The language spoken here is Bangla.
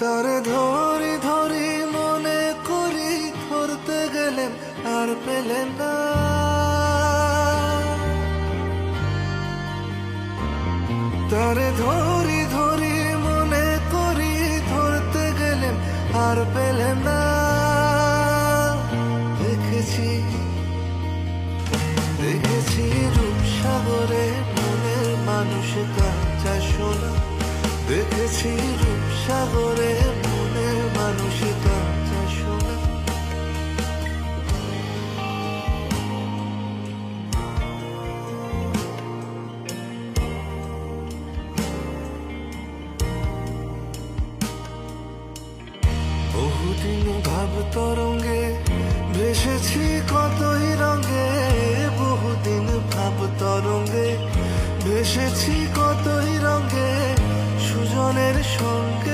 তারে ধরি ধরি মনে করি, ধরতে গেলেন আর পেলেন না। তারে ধরি ধরি মনে করি, ধরতে গেলেন আর পেলেন না। দেখেছি দেখেছি রূপসাগরে মনের মানুষ কাঁচা সোনা। দেখেছি রূপসাগরে মনের মানুষ কাঁচা সোনা। বহুদিন ভাব তরঙ্গে ভেসেছি কতই রঙে। বহুদিন ভাব তরঙ্গে ভেসেছি কতই রঙে। সুজনের সঙ্গে